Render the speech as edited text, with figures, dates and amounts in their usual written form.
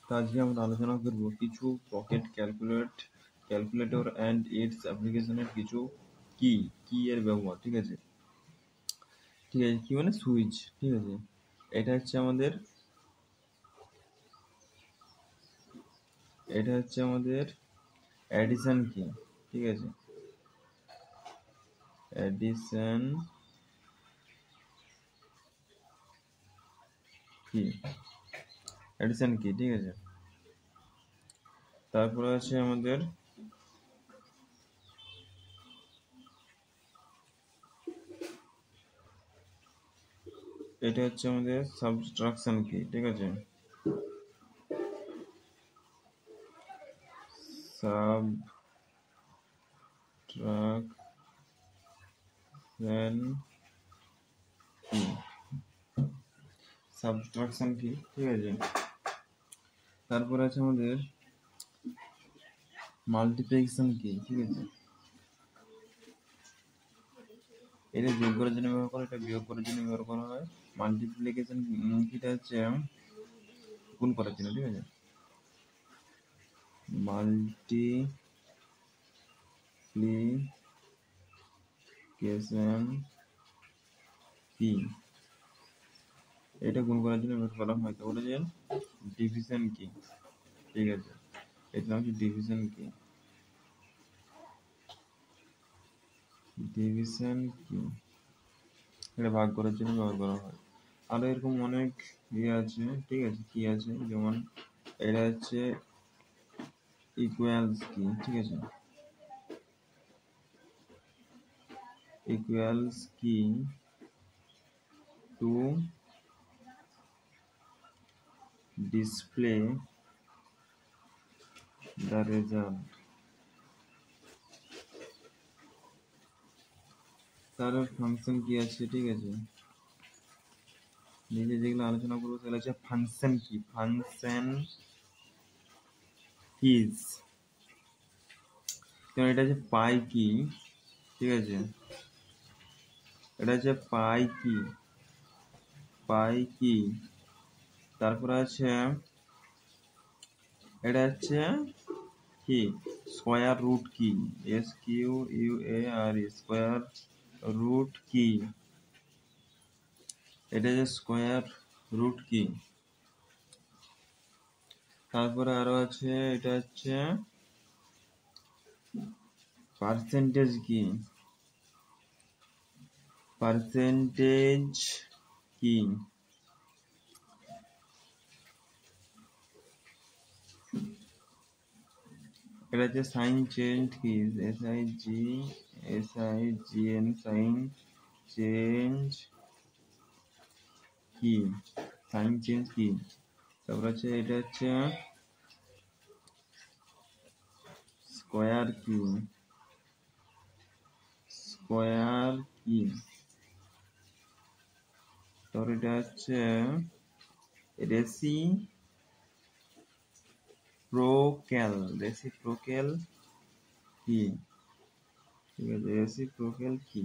তো আজকে আমরা আলোচনা করব কিছু পকেট ক্যালকুলেটর অ্যান্ড ইটস অ্যাপ্লিকেশনের কিছু কি এর ব্যবহার। ঠিক আছে, কি মানে সুইচ। ঠিক আছে, এটা হচ্ছে আমাদের অ্যাডিশন কি। ঠিক আছে, অ্যাডিশন কি। ঠিক আছে, তারপরে আছে আমাদের এটা হচ্ছে আমাদের সাবট্রাকশন কি। ঠিক আছে, সাবট্রাকশন কি। ঠিক আছে, তারপর আছে আমাদের মাল্টিপ্লিকেশন কি। ঠিক আছে, এটা যোগ করার জন্য ব্যবহার করা, এটা বিয়োগ করার জন্য ব্যবহার করা হয়। মাল্টিপ্লিকেশন কিটা হচ্ছে গুণ করার জন্য। ঠিক আছে, মাল্টিপ্লিকেশন কি, এটা গুণ করার জন্য ব্যবহার করা হয়। তারপরে যে ডিভিশন কি। ঠিক আছে, এটা হচ্ছে ডিভিশন কি। এটা ভাগ করার জন্য ব্যবহার করা হয়। আরো এরকম অনেক আছে। ঠিক আছে, কি আছে, যেমন এটা হচ্ছে ইকুয়ালস কি। ঠিক আছে, ইকুয়ালস কি টু ডিসপ্লে দ্য রেজাল্ট। তার ফাংশন কি আছে। ঠিক আছে, নিজে যেগুলো আলোচনা করবো সেগুলো হচ্ছে ফাংশন কি। কিজ, কারণ এটা হচ্ছে পাই কি। ঠিক আছে, এটা হচ্ছে পাই কি। তারপরে আছে এটা হচ্ছে কি স্কয়ার রুট কি, SQUARE, স্কয়ার রুট কি। এটা যে স্কয়ার রুট কি। তারপরে আরো আছে এটা হচ্ছে পার্সেন্টেজ কি। এটা হচ্ছে সাইন চেঞ্জ কি, SIGN সাইন চেঞ্জ কি, তারপর আছে এটা হচ্ছে স্কয়ার কি। তারপর এটা হচ্ছে রেসিপ্রোক্যাল কি। ঠিক আছে, রেসিপ্রোক্যাল কি।